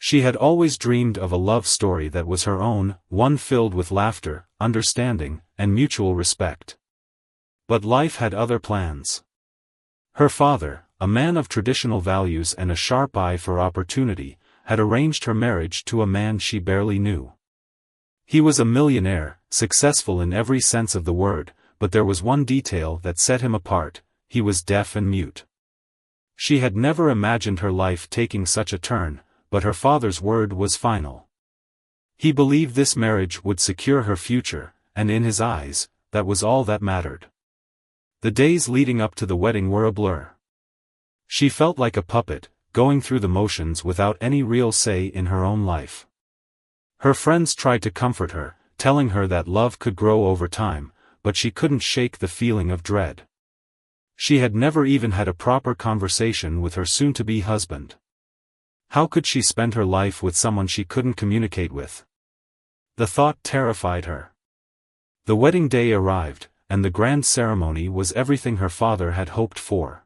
She had always dreamed of a love story that was her own, one filled with laughter, understanding, and mutual respect. But life had other plans. Her father, a man of traditional values and a sharp eye for opportunity, had arranged her marriage to a man she barely knew. He was a millionaire, successful in every sense of the word, but there was one detail that set him apart: he was deaf and mute. She had never imagined her life taking such a turn, but her father's word was final. He believed this marriage would secure her future, and in his eyes, that was all that mattered. The days leading up to the wedding were a blur. She felt like a puppet, going through the motions without any real say in her own life. Her friends tried to comfort her, telling her that love could grow over time, but she couldn't shake the feeling of dread. She had never even had a proper conversation with her soon-to-be husband. How could she spend her life with someone she couldn't communicate with? The thought terrified her. The wedding day arrived, and the grand ceremony was everything her father had hoped for.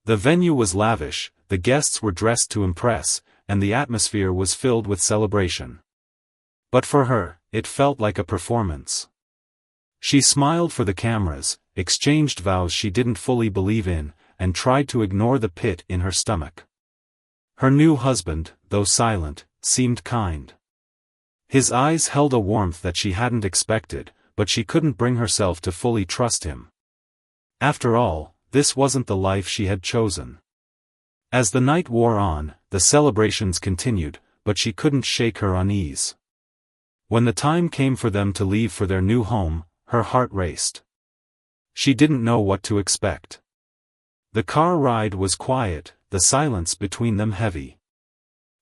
The venue was lavish, the guests were dressed to impress, and the atmosphere was filled with celebration. But for her, it felt like a performance. She smiled for the cameras, exchanged vows she didn't fully believe in, and tried to ignore the pit in her stomach. Her new husband, though silent, seemed kind. His eyes held a warmth that she hadn't expected, but she couldn't bring herself to fully trust him. After all, this wasn't the life she had chosen. As the night wore on, the celebrations continued, but she couldn't shake her unease. When the time came for them to leave for their new home, her heart raced. She didn't know what to expect. The car ride was quiet, the silence between them heavy.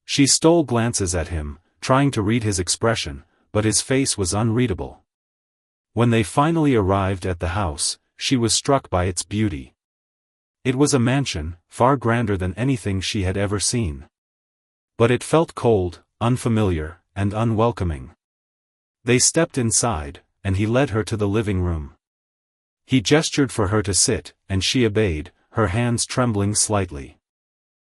She stole glances at him, trying to read his expression, but his face was unreadable. When they finally arrived at the house, she was struck by its beauty. It was a mansion, far grander than anything she had ever seen. But it felt cold, unfamiliar, and unwelcoming. They stepped inside, and he led her to the living room. He gestured for her to sit, and she obeyed, her hands trembling slightly.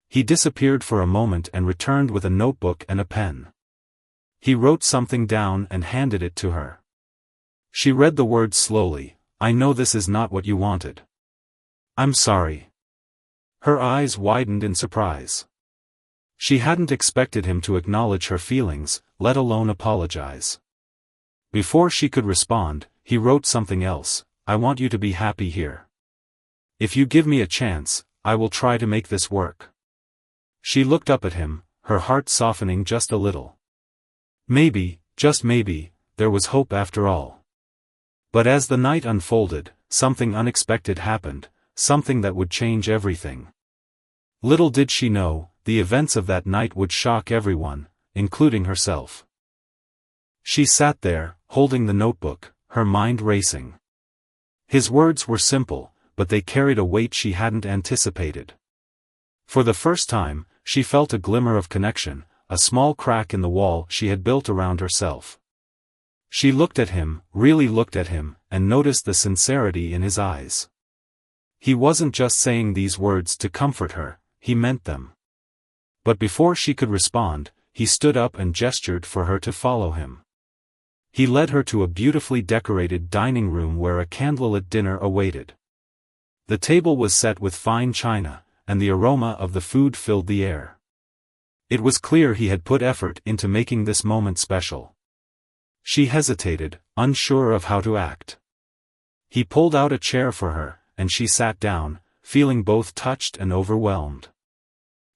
He disappeared for a moment and returned with a notebook and a pen. He wrote something down and handed it to her. She read the words slowly. "I know this is not what you wanted. I'm sorry." Her eyes widened in surprise. She hadn't expected him to acknowledge her feelings, let alone apologize. Before she could respond, he wrote something else: "I want you to be happy here. If you give me a chance, I will try to make this work." She looked up at him, her heart softening just a little. Maybe, just maybe, there was hope after all. But as the night unfolded, something unexpected happened, something that would change everything. Little did she know, the events of that night would shock everyone, including herself. She sat there, holding the notebook, her mind racing. His words were simple, but they carried a weight she hadn't anticipated. For the first time, she felt a glimmer of connection, a small crack in the wall she had built around herself. She looked at him, really looked at him, and noticed the sincerity in his eyes. He wasn't just saying these words to comfort her, he meant them. But before she could respond, he stood up and gestured for her to follow him. He led her to a beautifully decorated dining room where a candlelit dinner awaited. The table was set with fine china, and the aroma of the food filled the air. It was clear he had put effort into making this moment special. She hesitated, unsure of how to act. He pulled out a chair for her, and she sat down, feeling both touched and overwhelmed.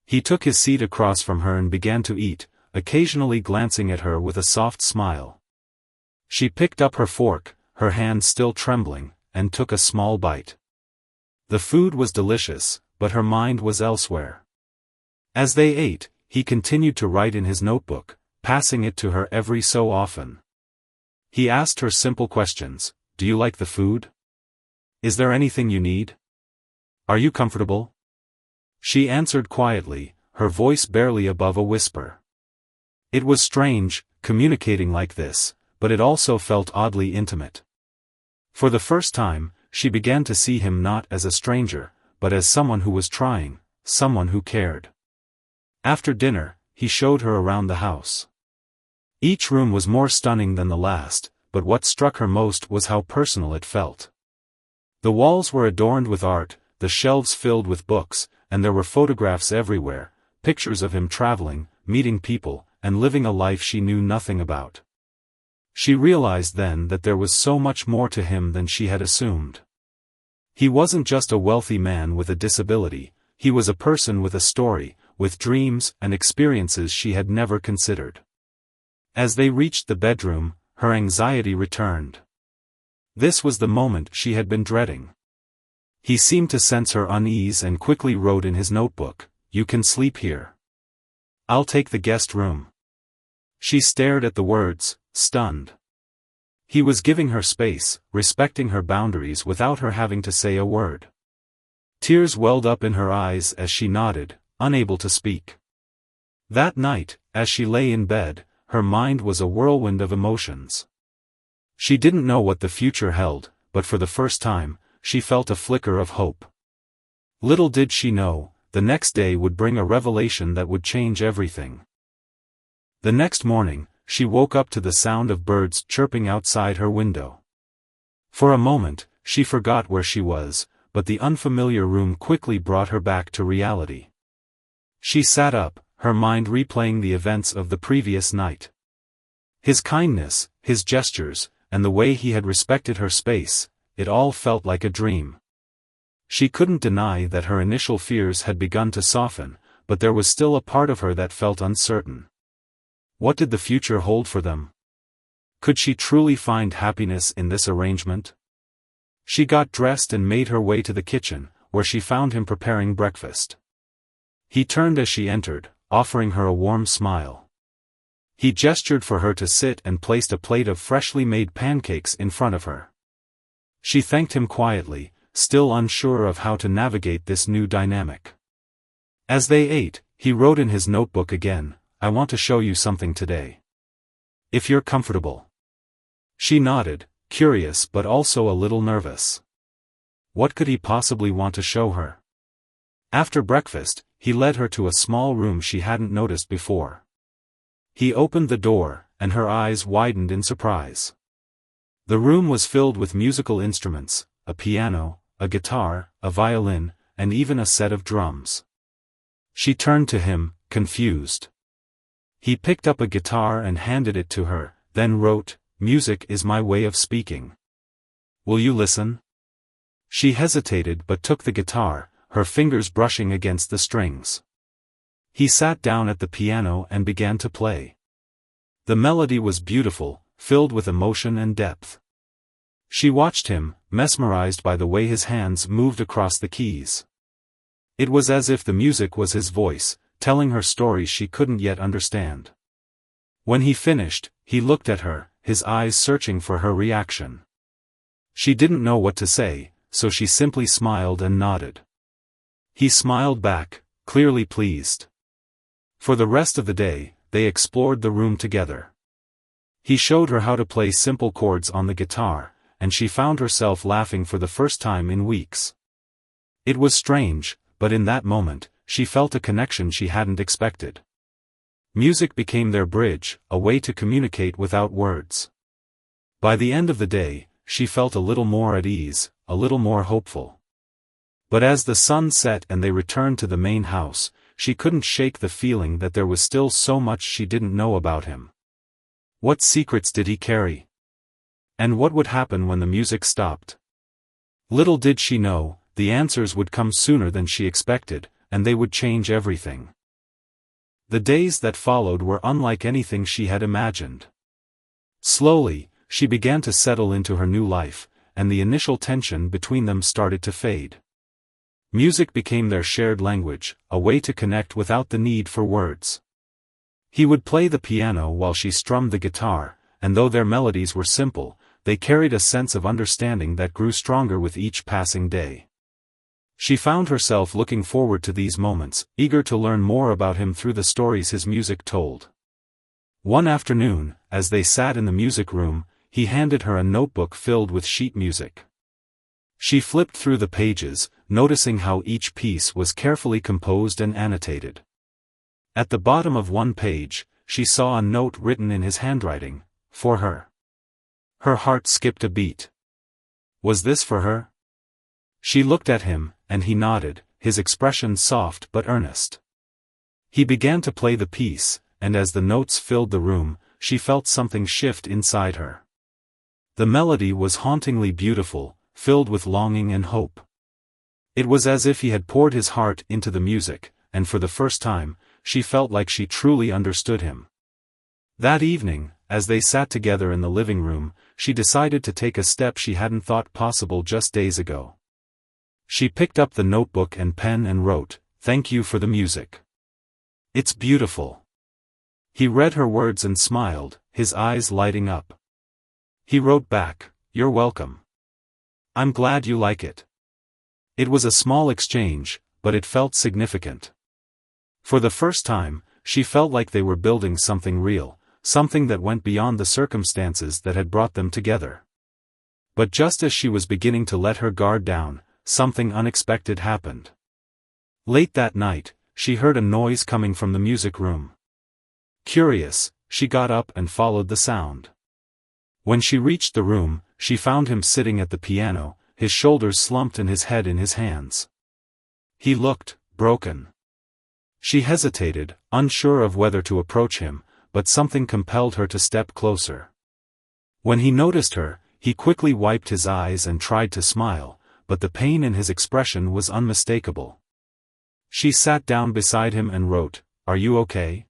He took his seat across from her and began to eat, occasionally glancing at her with a soft smile. She picked up her fork, her hand still trembling, and took a small bite. The food was delicious, but her mind was elsewhere. As they ate, he continued to write in his notebook, passing it to her every so often. He asked her simple questions: "Do you like the food? Is there anything you need? Are you comfortable?" She answered quietly, her voice barely above a whisper. It was strange, communicating like this, but it also felt oddly intimate. For the first time, she began to see him not as a stranger, but as someone who was trying, someone who cared. After dinner, he showed her around the house. Each room was more stunning than the last, but what struck her most was how personal it felt. The walls were adorned with art, the shelves filled with books, and there were photographs everywhere, pictures of him traveling, meeting people, and living a life she knew nothing about. She realized then that there was so much more to him than she had assumed. He wasn't just a wealthy man with a disability, he was a person with a story, with dreams and experiences she had never considered. As they reached the bedroom, her anxiety returned. This was the moment she had been dreading. He seemed to sense her unease and quickly wrote in his notebook, "You can sleep here. I'll take the guest room." She stared at the words, stunned. He was giving her space, respecting her boundaries without her having to say a word. Tears welled up in her eyes as she nodded, unable to speak. That night, as she lay in bed, her mind was a whirlwind of emotions. She didn't know what the future held, but for the first time, she felt a flicker of hope. Little did she know, the next day would bring a revelation that would change everything. The next morning, she woke up to the sound of birds chirping outside her window. For a moment, she forgot where she was, but the unfamiliar room quickly brought her back to reality. She sat up, her mind replaying the events of the previous night. His kindness, his gestures, and the way he had respected her space, it all felt like a dream. She couldn't deny that her initial fears had begun to soften, but there was still a part of her that felt uncertain. What did the future hold for them? Could she truly find happiness in this arrangement? She got dressed and made her way to the kitchen, where she found him preparing breakfast. He turned as she entered, offering her a warm smile. He gestured for her to sit and placed a plate of freshly made pancakes in front of her. She thanked him quietly, still unsure of how to navigate this new dynamic. As they ate, he wrote in his notebook again, "I want to show you something today. If you're comfortable." She nodded, curious but also a little nervous. What could he possibly want to show her? After breakfast, he led her to a small room she hadn't noticed before. He opened the door, and her eyes widened in surprise. The room was filled with musical instruments, a piano, a guitar, a violin, and even a set of drums. She turned to him, confused. He picked up a guitar and handed it to her, then wrote, "Music is my way of speaking. Will you listen?" She hesitated but took the guitar, her fingers brushing against the strings. He sat down at the piano and began to play. The melody was beautiful, filled with emotion and depth. She watched him, mesmerized by the way his hands moved across the keys. It was as if the music was his voice, telling her stories she couldn't yet understand. When he finished, he looked at her, his eyes searching for her reaction. She didn't know what to say, so she simply smiled and nodded. He smiled back, clearly pleased. For the rest of the day, they explored the room together. He showed her how to play simple chords on the guitar, and she found herself laughing for the first time in weeks. It was strange, but in that moment, she felt a connection she hadn't expected. Music became their bridge, a way to communicate without words. By the end of the day, she felt a little more at ease, a little more hopeful. But as the sun set and they returned to the main house, she couldn't shake the feeling that there was still so much she didn't know about him. What secrets did he carry? And what would happen when the music stopped? Little did she know, the answers would come sooner than she expected, and they would change everything. The days that followed were unlike anything she had imagined. Slowly, she began to settle into her new life, and the initial tension between them started to fade. Music became their shared language, a way to connect without the need for words. He would play the piano while she strummed the guitar, and though their melodies were simple, they carried a sense of understanding that grew stronger with each passing day. She found herself looking forward to these moments, eager to learn more about him through the stories his music told. One afternoon, as they sat in the music room, he handed her a notebook filled with sheet music. She flipped through the pages, noticing how each piece was carefully composed and annotated. At the bottom of one page, she saw a note written in his handwriting, "For her." Her heart skipped a beat. Was this for her? She looked at him, and he nodded, his expression soft but earnest. He began to play the piece, and as the notes filled the room, she felt something shift inside her. The melody was hauntingly beautiful, filled with longing and hope. It was as if he had poured his heart into the music, and for the first time, she felt like she truly understood him. That evening, as they sat together in the living room, she decided to take a step she hadn't thought possible just days ago. She picked up the notebook and pen and wrote, "Thank you for the music. It's beautiful." He read her words and smiled, his eyes lighting up. He wrote back, "You're welcome. I'm glad you like it." It was a small exchange, but it felt significant. For the first time, she felt like they were building something real, something that went beyond the circumstances that had brought them together. But just as she was beginning to let her guard down, something unexpected happened. Late that night, she heard a noise coming from the music room. Curious, she got up and followed the sound. When she reached the room, she found him sitting at the piano, his shoulders slumped and his head in his hands. He looked broken. She hesitated, unsure of whether to approach him, but something compelled her to step closer. When he noticed her, he quickly wiped his eyes and tried to smile, but the pain in his expression was unmistakable. She sat down beside him and wrote, "Are you okay?"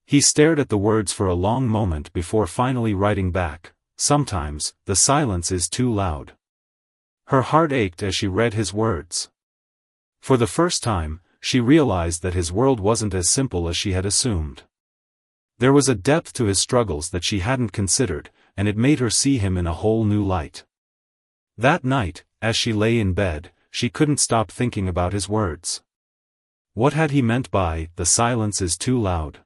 He stared at the words for a long moment before finally writing back, "Sometimes, the silence is too loud." Her heart ached as she read his words. For the first time, she realized that his world wasn't as simple as she had assumed. There was a depth to his struggles that she hadn't considered, and it made her see him in a whole new light. That night, as she lay in bed, she couldn't stop thinking about his words. What had he meant by, "The silence is too loud"?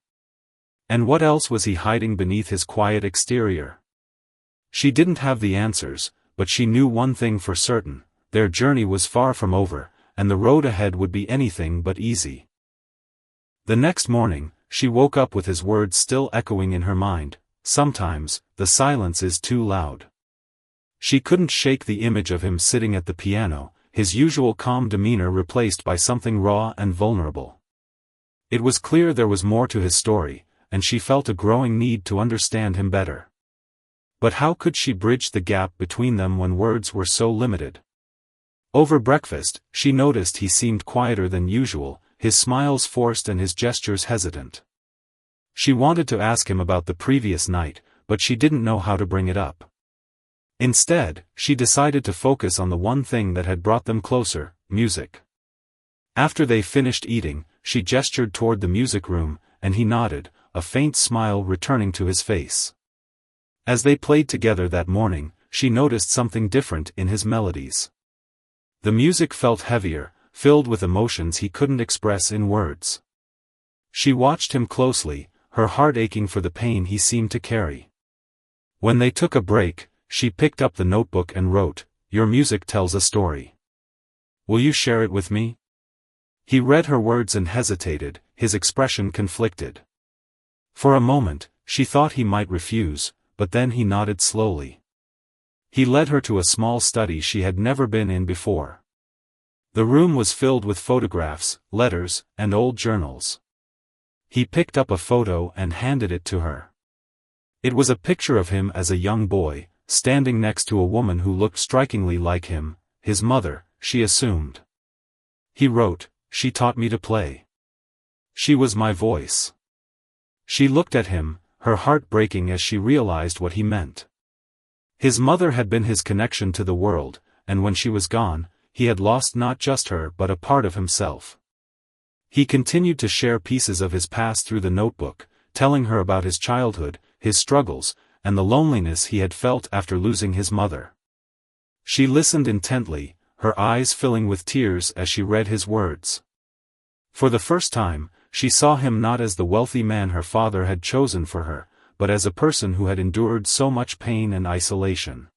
And what else was he hiding beneath his quiet exterior? She didn't have the answers, but she knew one thing for certain: their journey was far from over, and the road ahead would be anything but easy. The next morning, she woke up with his words still echoing in her mind, "Sometimes, the silence is too loud." She couldn't shake the image of him sitting at the piano, his usual calm demeanor replaced by something raw and vulnerable. It was clear there was more to his story, and she felt a growing need to understand him better. But how could she bridge the gap between them when words were so limited? Over breakfast, she noticed he seemed quieter than usual, his smiles forced and his gestures hesitant. She wanted to ask him about the previous night, but she didn't know how to bring it up. Instead, she decided to focus on the one thing that had brought them closer: music. After they finished eating, she gestured toward the music room, and he nodded, a faint smile returning to his face. As they played together that morning, she noticed something different in his melodies. The music felt heavier, filled with emotions he couldn't express in words. She watched him closely, her heart aching for the pain he seemed to carry. When they took a break, she picked up the notebook and wrote, "Your music tells a story. Will you share it with me?" He read her words and hesitated, his expression conflicted. For a moment, she thought he might refuse, but then he nodded slowly. He led her to a small study she had never been in before. The room was filled with photographs, letters, and old journals. He picked up a photo and handed it to her. It was a picture of him as a young boy, standing next to a woman who looked strikingly like him, his mother, she assumed. He wrote, "She taught me to play. She was my voice." She looked at him, her heart breaking as she realized what he meant. His mother had been his connection to the world, and when she was gone, he had lost not just her but a part of himself. He continued to share pieces of his past through the notebook, telling her about his childhood, his struggles, and the loneliness he had felt after losing his mother. She listened intently, her eyes filling with tears as she read his words. For the first time, she saw him not as the wealthy man her father had chosen for her, but as a person who had endured so much pain and isolation.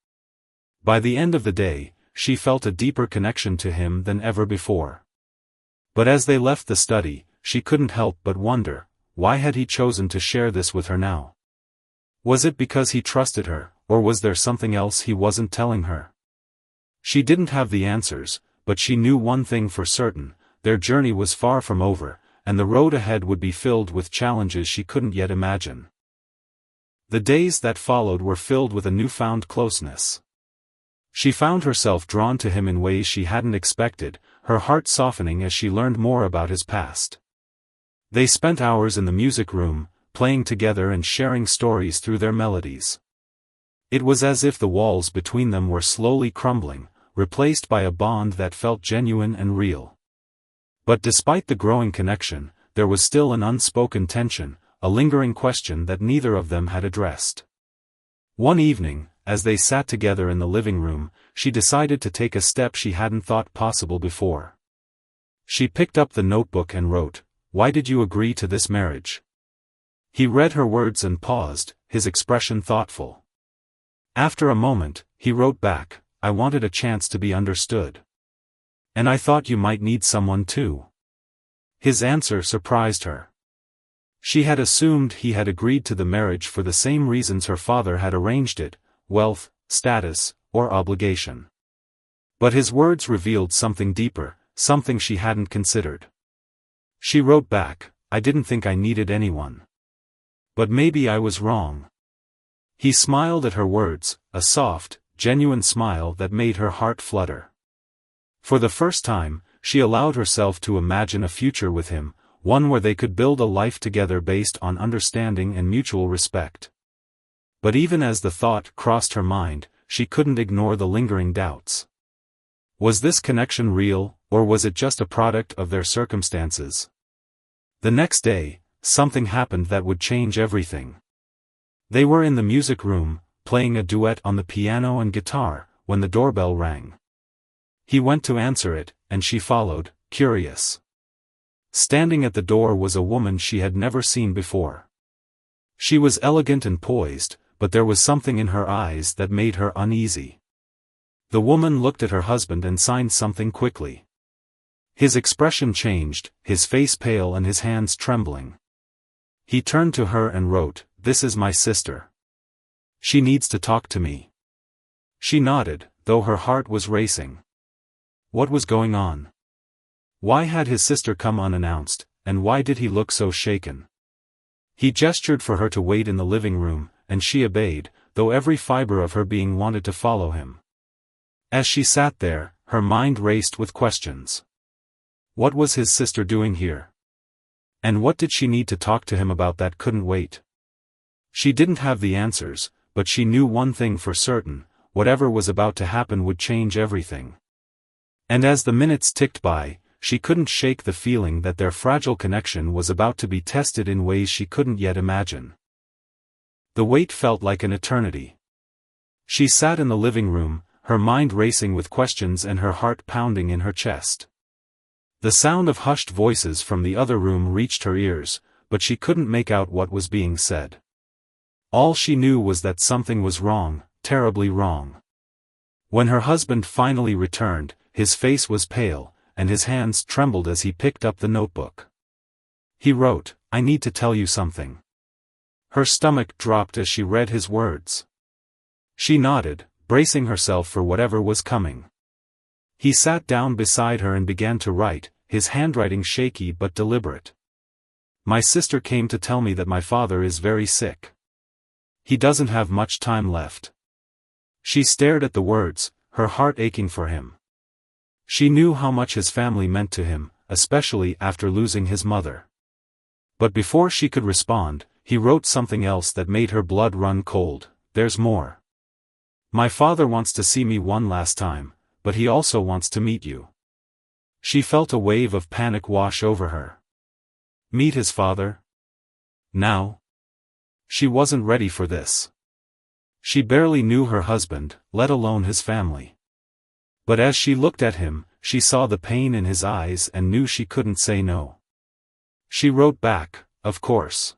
By the end of the day, she felt a deeper connection to him than ever before. But as they left the study, she couldn't help but wonder, why had he chosen to share this with her now? Was it because he trusted her, or was there something else he wasn't telling her? She didn't have the answers, but she knew one thing for certain: their journey was far from over, and the road ahead would be filled with challenges she couldn't yet imagine. The days that followed were filled with a newfound closeness. She found herself drawn to him in ways she hadn't expected, her heart softening as she learned more about his past. They spent hours in the music room, playing together and sharing stories through their melodies. It was as if the walls between them were slowly crumbling, replaced by a bond that felt genuine and real. But despite the growing connection, there was still an unspoken tension, a lingering question that neither of them had addressed. One evening, as they sat together in the living room, she decided to take a step she hadn't thought possible before. She picked up the notebook and wrote, "Why did you agree to this marriage?" He read her words and paused, his expression thoughtful. After a moment, he wrote back, "I wanted a chance to be understood. And I thought you might need someone too." His answer surprised her. She had assumed he had agreed to the marriage for the same reasons her father had arranged it: wealth, status, or obligation. But his words revealed something deeper, something she hadn't considered. She wrote back, "I didn't think I needed anyone. But maybe I was wrong." He smiled at her words, a soft, genuine smile that made her heart flutter. For the first time, she allowed herself to imagine a future with him, one where they could build a life together based on understanding and mutual respect. But even as the thought crossed her mind, she couldn't ignore the lingering doubts. Was this connection real, or was it just a product of their circumstances? The next day, something happened that would change everything. They were in the music room, playing a duet on the piano and guitar, when the doorbell rang. He went to answer it, and she followed, curious. Standing at the door was a woman she had never seen before. She was elegant and poised, but there was something in her eyes that made her uneasy. The woman looked at her husband and signed something quickly. His expression changed, his face pale and his hands trembling. He turned to her and wrote, "This is my sister. She needs to talk to me." She nodded, though her heart was racing. What was going on? Why had his sister come unannounced, and why did he look so shaken? He gestured for her to wait in the living room, and she obeyed, though every fiber of her being wanted to follow him. As she sat there, her mind raced with questions. What was his sister doing here? And what did she need to talk to him about that couldn't wait? She didn't have the answers, but she knew one thing for certain: whatever was about to happen would change everything. And as the minutes ticked by, she couldn't shake the feeling that their fragile connection was about to be tested in ways she couldn't yet imagine. The wait felt like an eternity. She sat in the living room, her mind racing with questions and her heart pounding in her chest. The sound of hushed voices from the other room reached her ears, but she couldn't make out what was being said. All she knew was that something was wrong, terribly wrong. When her husband finally returned, his face was pale, and his hands trembled as he picked up the notebook. He wrote, "I need to tell you something." Her stomach dropped as she read his words. She nodded, bracing herself for whatever was coming. He sat down beside her and began to write, his handwriting shaky but deliberate. "My sister came to tell me that my father is very sick. He doesn't have much time left." She stared at the words, her heart aching for him. She knew how much his family meant to him, especially after losing his mother. But before she could respond, he wrote something else that made her blood run cold. "There's more. My father wants to see me one last time, but he also wants to meet you." She felt a wave of panic wash over her. Meet his father? Now? She wasn't ready for this. She barely knew her husband, let alone his family. But as she looked at him, she saw the pain in his eyes and knew she couldn't say no. She wrote back, "Of course.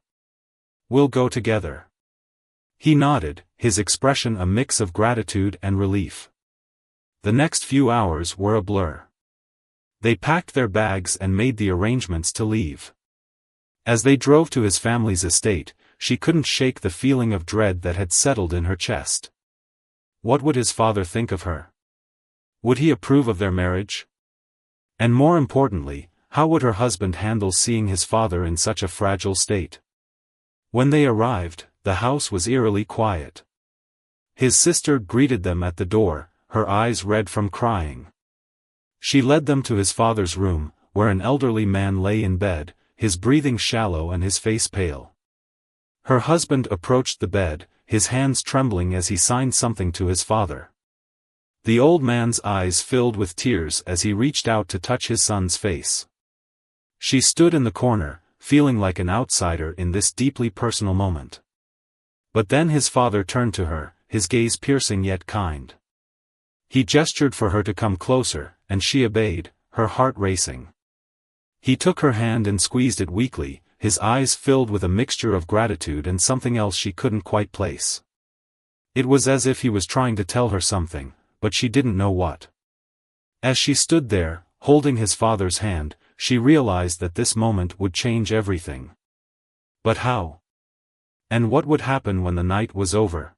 We'll go together." He nodded, his expression a mix of gratitude and relief. The next few hours were a blur. They packed their bags and made the arrangements to leave. As they drove to his family's estate, she couldn't shake the feeling of dread that had settled in her chest. What would his father think of her? Would he approve of their marriage? And more importantly, how would her husband handle seeing his father in such a fragile state? When they arrived, the house was eerily quiet. His sister greeted them at the door, her eyes red from crying. She led them to his father's room, where an elderly man lay in bed, his breathing shallow and his face pale. Her husband approached the bed, his hands trembling as he signed something to his father. The old man's eyes filled with tears as he reached out to touch his son's face. She stood in the corner, feeling like an outsider in this deeply personal moment. But then his father turned to her, his gaze piercing yet kind. He gestured for her to come closer, and she obeyed, her heart racing. He took her hand and squeezed it weakly, his eyes filled with a mixture of gratitude and something else she couldn't quite place. It was as if he was trying to tell her something, but she didn't know what. As she stood there, holding his father's hand, she realized that this moment would change everything. But how? And what would happen when the night was over?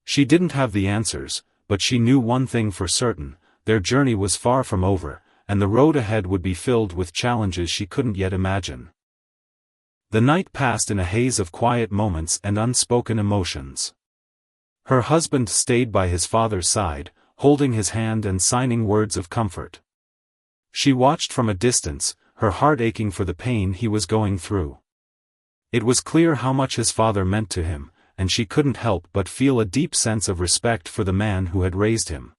She didn't have the answers, but she knew one thing for certain: their journey was far from over, and the road ahead would be filled with challenges she couldn't yet imagine. The night passed in a haze of quiet moments and unspoken emotions. Her husband stayed by his father's side, holding his hand and signing words of comfort. She watched from a distance, her heart aching for the pain he was going through. It was clear how much his father meant to him, and she couldn't help but feel a deep sense of respect for the man who had raised him.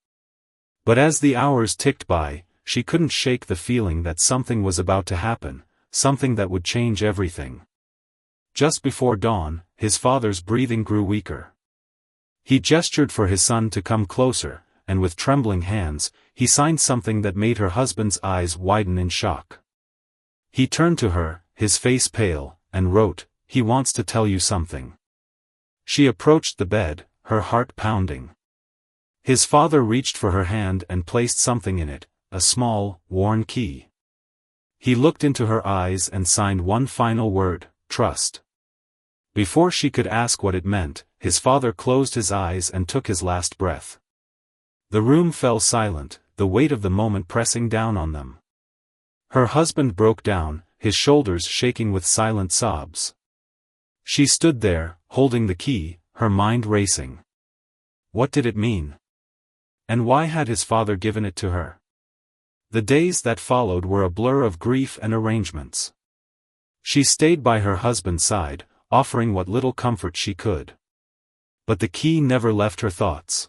But as the hours ticked by, she couldn't shake the feeling that something was about to happen, something that would change everything. Just before dawn, his father's breathing grew weaker. He gestured for his son to come closer, and with trembling hands, he signed something that made her husband's eyes widen in shock. He turned to her, his face pale, and wrote, "He wants to tell you something." She approached the bed, her heart pounding. His father reached for her hand and placed something in it, a small, worn key. He looked into her eyes and signed one final word: trust. Before she could ask what it meant, his father closed his eyes and took his last breath. The room fell silent, the weight of the moment pressing down on them. Her husband broke down, his shoulders shaking with silent sobs. She stood there, holding the key, her mind racing. What did it mean? And why had his father given it to her? The days that followed were a blur of grief and arrangements. She stayed by her husband's side, offering what little comfort she could. But the key never left her thoughts.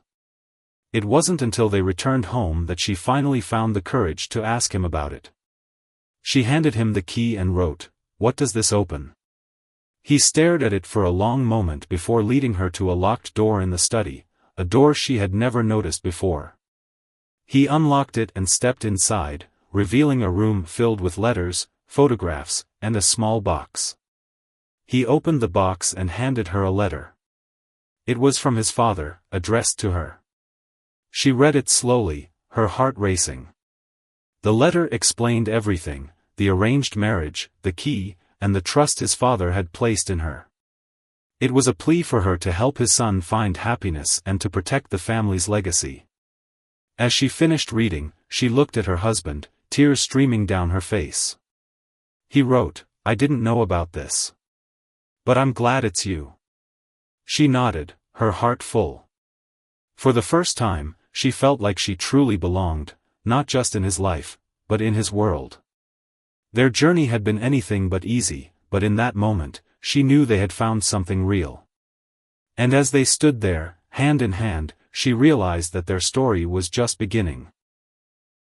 It wasn't until they returned home that she finally found the courage to ask him about it. She handed him the key and wrote, "What does this open?" He stared at it for a long moment before leading her to a locked door in the study, a door she had never noticed before. He unlocked it and stepped inside, revealing a room filled with letters, photographs, and a small box. He opened the box and handed her a letter. It was from his father, addressed to her. She read it slowly, her heart racing. The letter explained everything: the arranged marriage, the key, and the trust his father had placed in her. It was a plea for her to help his son find happiness and to protect the family's legacy. As she finished reading, she looked at her husband, tears streaming down her face. He wrote, "I didn't know about this. But I'm glad it's you." She nodded, her heart full. For the first time, she felt like she truly belonged, not just in his life, but in his world. Their journey had been anything but easy, but in that moment, she knew they had found something real. And as they stood there, hand in hand, she realized that their story was just beginning.